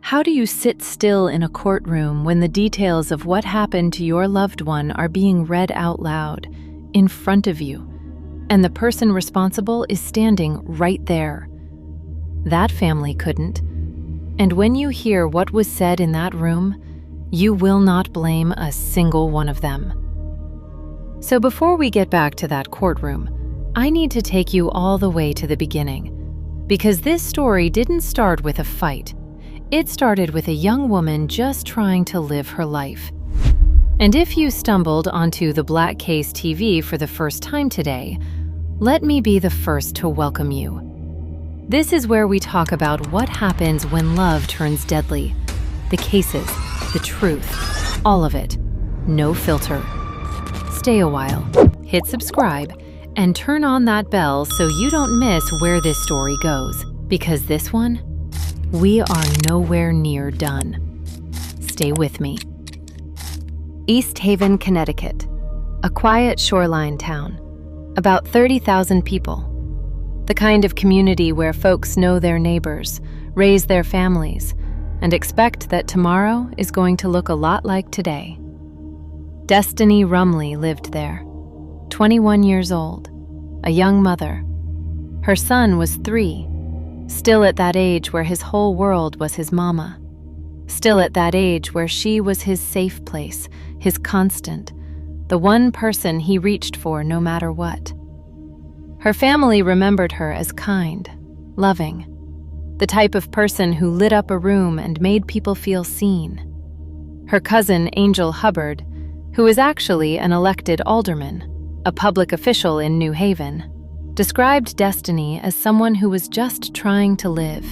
How do you sit still in a courtroom when the details of what happened to your loved one are being read out loud, in front of you, and the person responsible is standing right there? That family couldn't. And when you hear what was said in that room, you will not blame a single one of them. So before we get back to that courtroom, I need to take you all the way to the beginning, because this story didn't start with a fight. It started with a young woman just trying to live her life. And if you stumbled onto Theblackcasetv for the first time today, let me be the first to welcome you. This is where we talk about what happens when love turns deadly. The cases, the truth, all of it. No filter. Stay a while, hit subscribe, and turn on that bell so you don't miss where this story goes. Because this one, we are nowhere near done. Stay with me. East Haven, Connecticut, a quiet shoreline town, about 30,000 people. The kind of community where folks know their neighbors, raise their families, and expect that tomorrow is going to look a lot like today. Destiny Rumley lived there, 21 years old, a young mother. Her son was 3, still at that age where his whole world was his mama. Still at that age where she was his safe place, his constant, the one person he reached for no matter what. Her family remembered her as kind, loving, the type of person who lit up a room and made people feel seen. Her cousin, Angel Hubbard, who is actually an elected alderman, a public official in New Haven, described Destiny as someone who was just trying to live,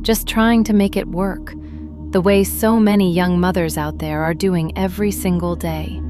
just trying to make it work, the way so many young mothers out there are doing every single day.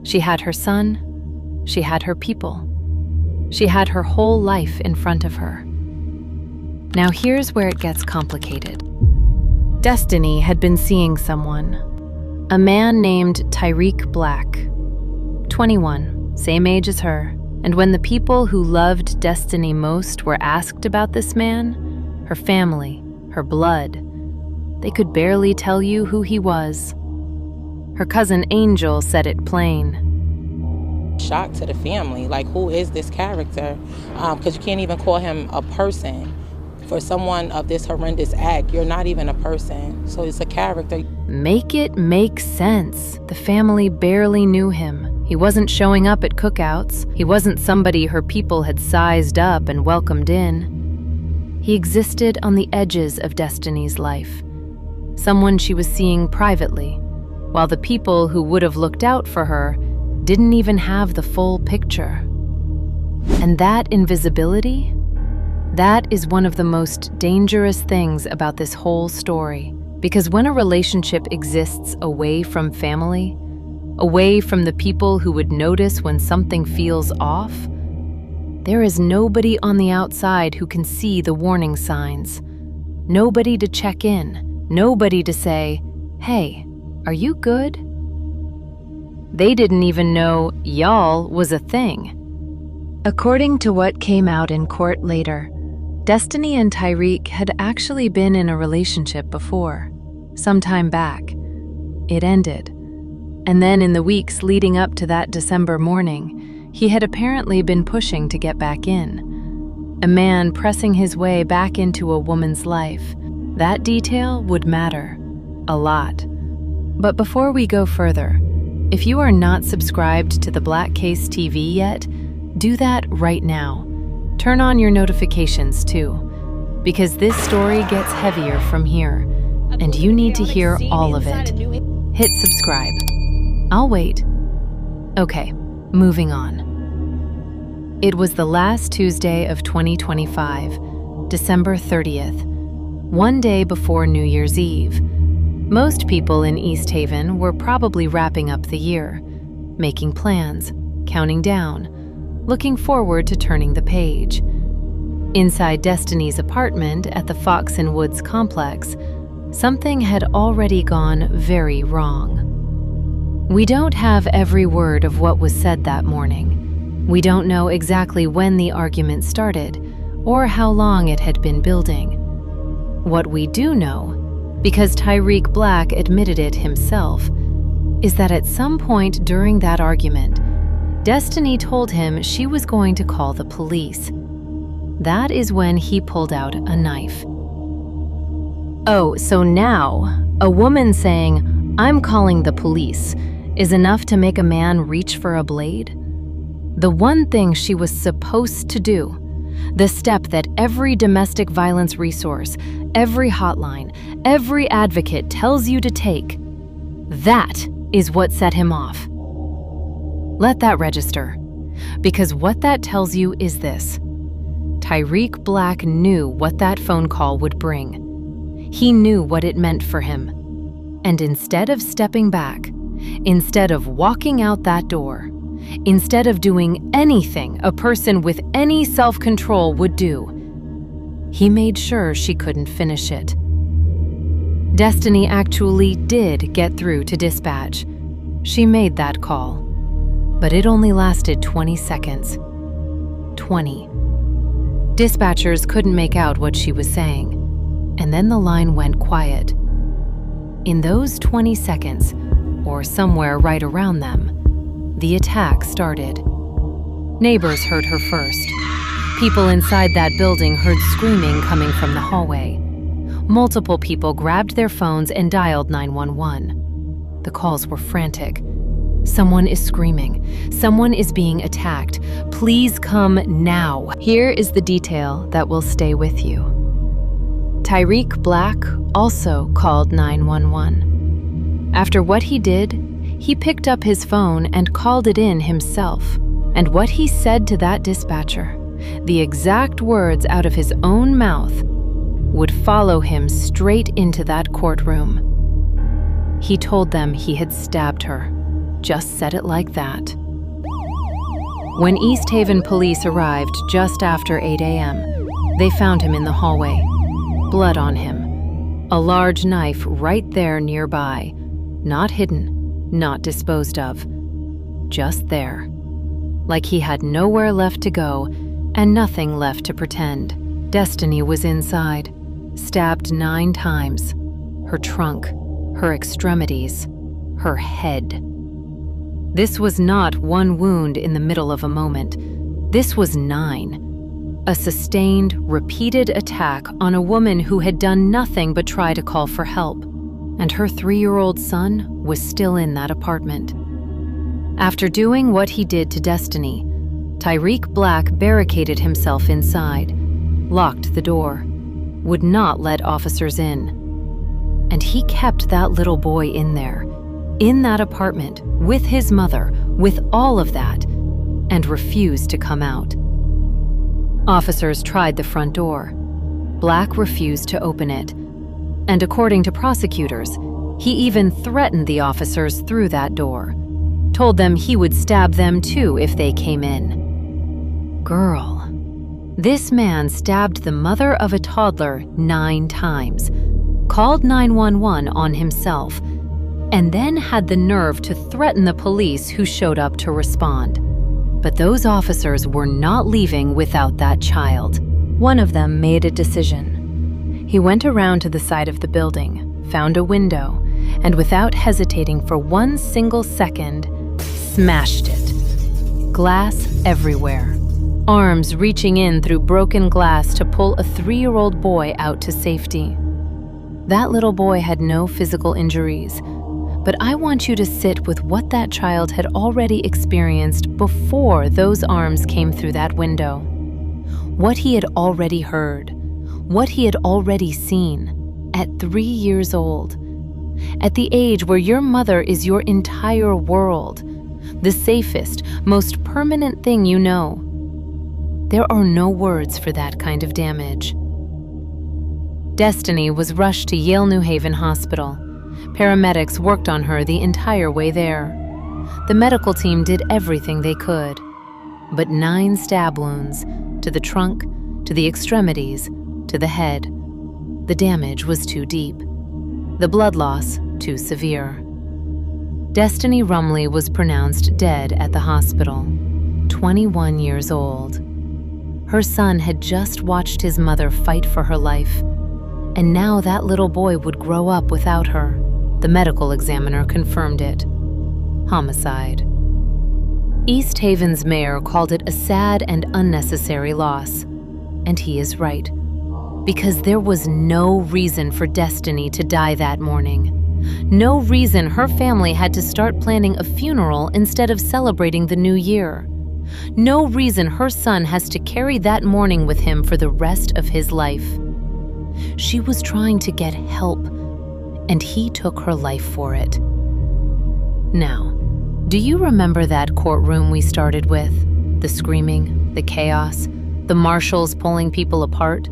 She had her son, she had her people, she had her whole life in front of her. Now here's where it gets complicated. Destiny had been seeing someone, a man named Tyreek Black, 21, same age as her, and when the people who loved Destiny most were asked about this man, her family, her blood, they could barely tell you who he was. Her cousin Angel said it plain. Shock to the family, like, who is this character? Because you can't even call him a person. For someone of this horrendous act, you're not even a person, so it's a character. Make it make sense. The family barely knew him. He wasn't showing up at cookouts. He wasn't somebody her people had sized up and welcomed in. He existed on the edges of Destiny's life. Someone she was seeing privately, while the people who would have looked out for her didn't even have the full picture. And that invisibility, that is one of the most dangerous things about this whole story. Because when a relationship exists away from family, away from the people who would notice when something feels off, there is nobody on the outside who can see the warning signs. Nobody to check in, nobody to say, "Hey, are you good?" They didn't even know y'all was a thing. According to what came out in court later, Destiny and Tyreek had actually been in a relationship before, some time back. It ended. And then in the weeks leading up to that December morning, he had apparently been pushing to get back in. A man pressing his way back into a woman's life. That detail would matter a lot. But before we go further, if you are not subscribed to Theblackcasetv yet, do that right now. Turn on your notifications too, because this story gets heavier from here, and you need to hear all of it. Hit subscribe. I'll wait. Okay, moving on. It was the last Tuesday of 2025, December 30th, one day before New Year's Eve. Most people in East Haven were probably wrapping up the year, making plans, counting down, looking forward to turning the page. Inside Destiny's apartment at the Fox and Woods complex, something had already gone very wrong. We don't have every word of what was said that morning. We don't know exactly when the argument started or how long it had been building. What we do know because Tyreek Black admitted it himself, is that at some point during that argument, Destiny told him she was going to call the police. That is when he pulled out a knife. Oh, so now, a woman saying, "I'm calling the police," is enough to make a man reach for a blade? The one thing she was supposed to do, the step that every domestic violence resource, every hotline, every advocate tells you to take, that is what set him off. Let that register, because what that tells you is this: Tyreek Black knew what that phone call would bring. He knew what it meant for him. And instead of stepping back, instead of walking out that door, instead of doing anything a person with any self-control would do, he made sure she couldn't finish it. Destiny actually did get through to dispatch. She made that call, but it only lasted 20 seconds. 20. Dispatchers couldn't make out what she was saying, and then the line went quiet. In those 20 seconds, or somewhere right around them, the attack started. Neighbors heard her first. People inside that building heard screaming coming from the hallway. Multiple people grabbed their phones and dialed 911. The calls were frantic. Someone is screaming. Someone is being attacked. Please come now. Here is the detail that will stay with you. Tyreek Black also called 911. After what he did, he picked up his phone and called it in himself. And what he said to that dispatcher, the exact words out of his own mouth, would follow him straight into that courtroom. He told them he had stabbed her. Just said it like that. When East Haven police arrived just after 8 a.m., they found him in the hallway. Blood on him. A large knife right there nearby. Not hidden, not disposed of. Just there. Like he had nowhere left to go and nothing left to pretend. Destiny was inside, stabbed 9 times. Her trunk, her extremities, her head. This was not one wound in the middle of a moment. This was 9. A sustained, repeated attack on a woman who had done nothing but try to call for help. And her 3-year-old son was still in that apartment. After doing what he did to Destiny, Tyreek Black barricaded himself inside, locked the door, would not let officers in. And he kept that little boy in there, in that apartment, with his mother, with all of that, and refused to come out. Officers tried the front door. Black refused to open it. And according to prosecutors, he even threatened the officers through that door, told them he would stab them too if they came in. Girl. This man stabbed the mother of a toddler 9 times, called 911 on himself, and then had the nerve to threaten the police who showed up to respond. But those officers were not leaving without that child. One of them made a decision. He went around to the side of the building, found a window, and without hesitating for 1 single second, smashed it. Glass everywhere. Arms reaching in through broken glass to pull a 3-year-old boy out to safety. That little boy had no physical injuries, but I want you to sit with what that child had already experienced before those arms came through that window. What he had already heard, what he had already seen at 3 years old. At the age where your mother is your entire world, the safest, most permanent thing you know. There are no words for that kind of damage. Destiny was rushed to Yale New Haven Hospital. Paramedics worked on her the entire way there. The medical team did everything they could. But 9 stab wounds, to the trunk, to the extremities, to the head. The damage was too deep. The blood loss too severe. Destiny Rumley was pronounced dead at the hospital, 21 years old. Her son had just watched his mother fight for her life, And now that little boy would grow up without her. The medical examiner confirmed it. Homicide. East Haven's mayor called it a sad and unnecessary loss. And he is right. Because there was no reason for Destiny to die that morning. No reason her family had to start planning a funeral instead of celebrating the new year. No reason her son has to carry that mourning with him for the rest of his life. She was trying to get help, and he took her life for it. Now, do you remember that courtroom we started with? The screaming, the chaos, the marshals pulling people apart?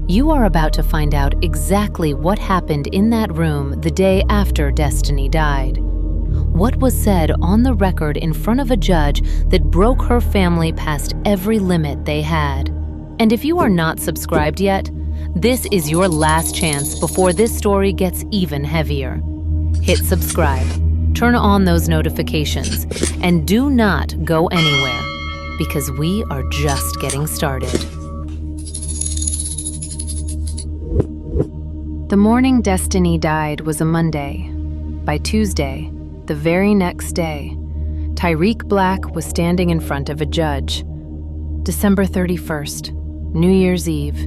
You are about to find out exactly what happened in that room the day after Destiny died. What was said on the record in front of a judge that broke her family past every limit they had. And if you are not subscribed yet, this is your last chance before this story gets even heavier. Hit subscribe, turn on those notifications, and do not go anywhere, because we are just getting started. The morning Destiny died was a Monday. By Tuesday, the very next day, Tyreek Black was standing in front of a judge. December 31st, New Year's Eve.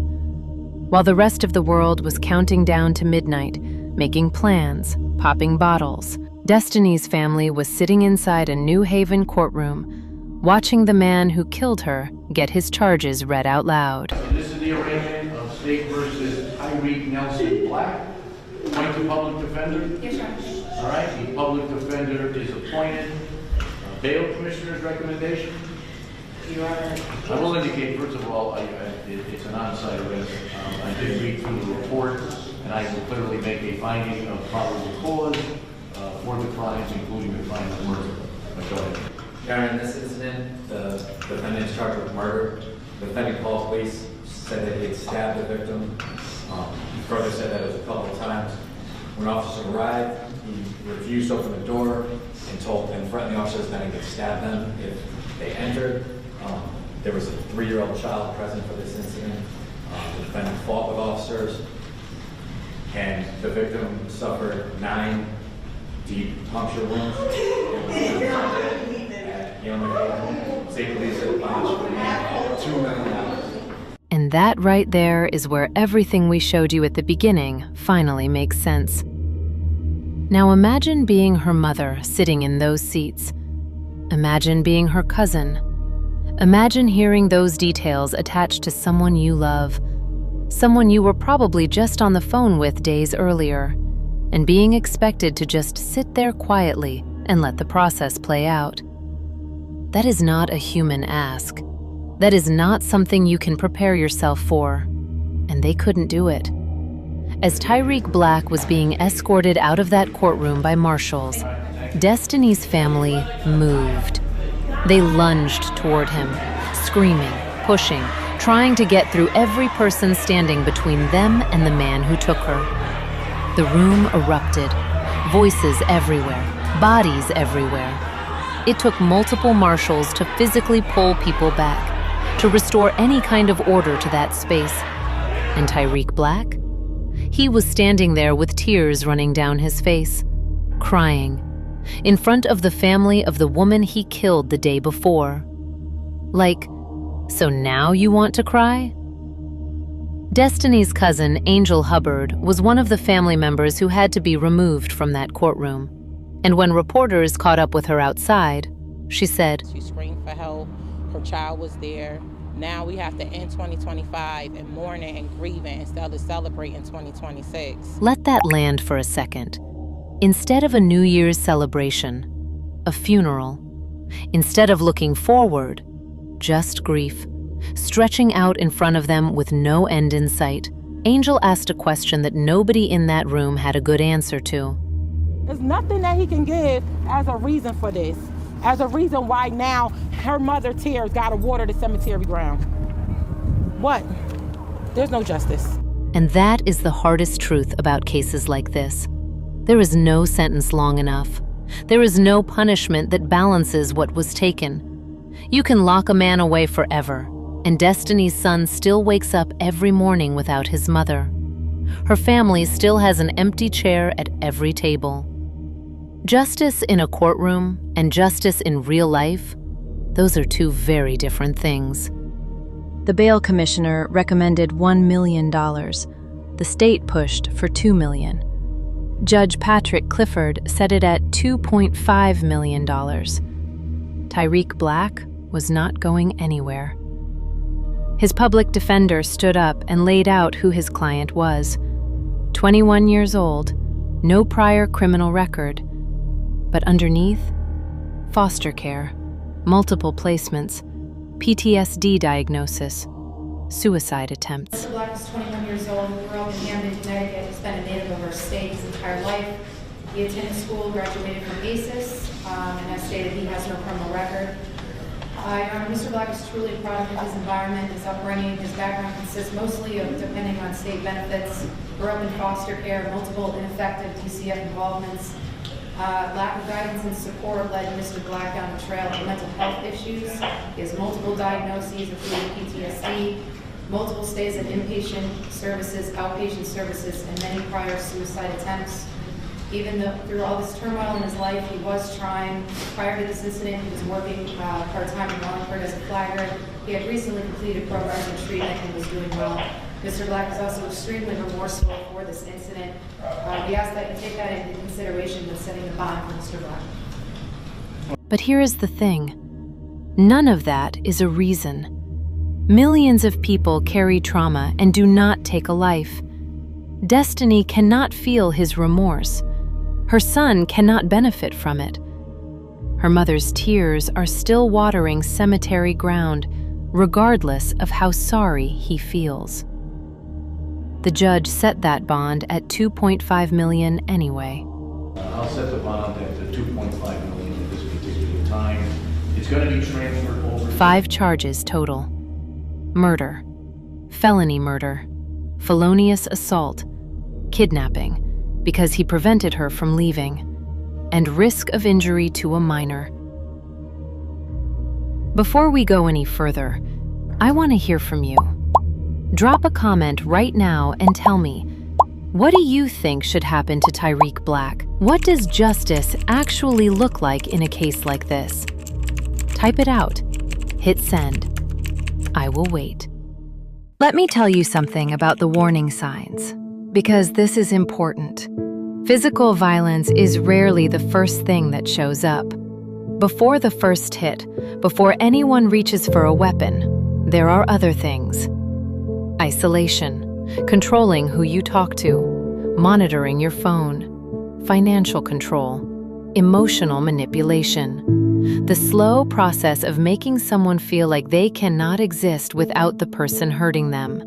While the rest of the world was counting down to midnight, making plans, popping bottles, Destiny's family was sitting inside a New Haven courtroom, watching the man who killed her get his charges read out loud. This is the arraignment of State versus Tyreek Nelson Black. Point to public defender. Yes, Your Honor. All right, the public defender is appointed. Bail commissioner's recommendation. Your Honor. I will indicate, first of all, it's an on-site arrest. I did read through the report, and I will clearly make a finding of probable cause for the crimes, including the crime of murder. Go ahead. Your Honor, in this incident, the defendant is charged with murder. The defendant called police, said that he had stabbed the victim. He further said that it was a couple of times. When officers arrived, he refused to open the door and threatened the officers that he could stab them if they entered. There was a 3-year-old child present for this incident. The defendant fought with officers, and the victim suffered 9 deep puncture wounds. And that right there is where everything we showed you at the beginning finally makes sense. Now imagine being her mother sitting in those seats. Imagine being her cousin. Imagine hearing those details attached to someone you love, someone you were probably just on the phone with days earlier, and being expected to just sit there quietly and let the process play out. That is not a human ask. That is not something you can prepare yourself for, and they couldn't do it. As Tyreek Black was being escorted out of that courtroom by marshals, Destiny's family moved. They lunged toward him, screaming, pushing, trying to get through every person standing between them and the man who took her. The room erupted, voices everywhere, bodies everywhere. It took multiple marshals to physically pull people back, to restore any kind of order to that space. And Tyreek Black? He was standing there with tears running down his face, crying, in front of the family of the woman he killed the day before. Like, so now you want to cry? Destiny's cousin, Angel Hubbard, was one of the family members who had to be removed from that courtroom. And when reporters caught up with her outside, she said, She screamed for help. Her child was there. Now we have to end 2025 and mourning and grieving instead of celebrating 2026. Let that land for a second. Instead of a New Year's celebration, a funeral. Instead of looking forward, just grief. Stretching out in front of them with no end in sight, Angel asked a question that nobody in that room had a good answer to. There's nothing that he can give as a reason for this, as a reason why now her mother tears gotta water the cemetery ground. What? There's no justice. And that is the hardest truth about cases like this. There is no sentence long enough. There is no punishment that balances what was taken. You can lock a man away forever, and Destiny's son still wakes up every morning without his mother. her family still has an empty chair at every table. Justice in a courtroom and justice in real life, those are two very different things. The bail commissioner recommended $1 million. The state pushed for $2 million. Judge Patrick Clifford set it at $2.5 million. Tyreek Black was not going anywhere. His public defender stood up and laid out who his client was. 21 years old, no prior criminal record. But underneath, foster care, multiple placements, PTSD diagnosis, suicide attempts. Mr. Black is 21 years old, grew up in Camden, Connecticut, has been a native of our state his entire life. He attended school, graduated from ACES, and has stated he has no criminal record. Your Honor, Mr. Black is truly a product of his environment, his upbringing. His background consists mostly of depending on state benefits, grew up in foster care, multiple ineffective DCF involvements. Lack of guidance and support led Mr. Black down the trail of mental health issues. He has multiple diagnoses, including PTSD, multiple stays at inpatient services, outpatient services, and many prior suicide attempts. Even through all this turmoil in his life, he was trying. Prior to this incident, he was working part-time in Wallingford as a flagger. He had recently completed programs of treatment and was doing well. Mr. Black is also extremely remorseful for this incident. We ask that you take that into consideration when setting the bond for Mr. Black. But here is the thing. None of that is a reason. Millions of people carry trauma and do not take a life. Destiny cannot feel his remorse. Her son cannot benefit from it. Her mother's tears are still watering cemetery ground, regardless of how sorry he feels. The judge set that bond at $2.5 million anyway. I'll set the bond at the $2.5 million at this particular time. It's going to be transferred over. 5 charges total: murder, felony murder, felonious assault, kidnapping, because he prevented her from leaving, and risk of injury to a minor. Before we go any further, I want to hear from you. Drop a comment right now and tell me, what do you think should happen to Tyreek Black? What does justice actually look like in a case like this? Type it out. Hit send. I will wait. Let me tell you something about the warning signs, because this is important. Physical violence is rarely the first thing that shows up. Before the first hit, before anyone reaches for a weapon, there are other things. Isolation, controlling who you talk to, monitoring your phone, financial control, emotional manipulation, the slow process of making someone feel like they cannot exist without the person hurting them.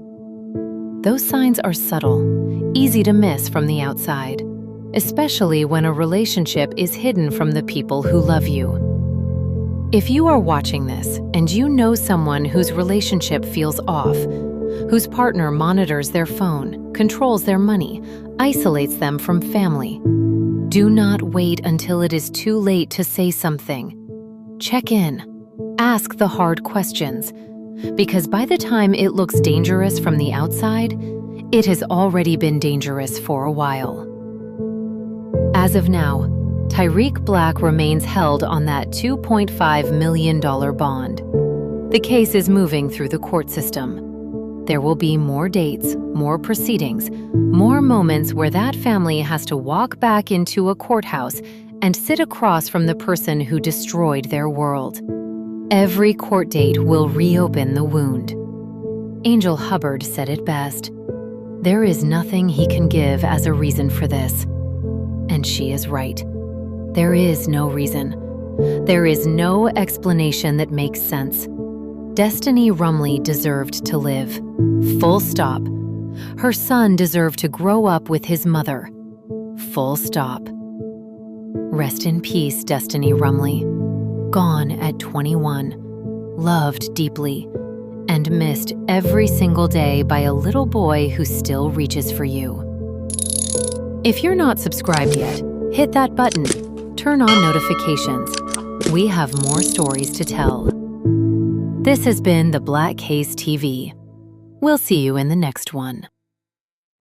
Those signs are subtle, easy to miss from the outside, especially when a relationship is hidden from the people who love you. If you are watching this and you know someone whose relationship feels off, whose partner monitors their phone, controls their money, isolates them from family, do not wait until it is too late to say something. Check in. Ask the hard questions, because by the time it looks dangerous from the outside, it has already been dangerous for a while. As of now, Tyreek Black remains held on that $2.5 million bond. The case is moving through the court system. There will be more dates, more proceedings, more moments where that family has to walk back into a courthouse and sit across from the person who destroyed their world. Every court date will reopen the wound. Angel Hubbard said it best. There is nothing he can give as a reason for this. And she is right. There is no reason. There is no explanation that makes sense. Destiny Rumley deserved to live. Full stop. Her son deserved to grow up with his mother. Full stop. Rest in peace, Destiny Rumley. Gone at 21. Loved deeply. And missed every single day by a little boy who still reaches for you. If you're not subscribed yet, hit that button. Turn on notifications. We have more stories to tell. This has been Theblackcasetv. We'll see you in the next one.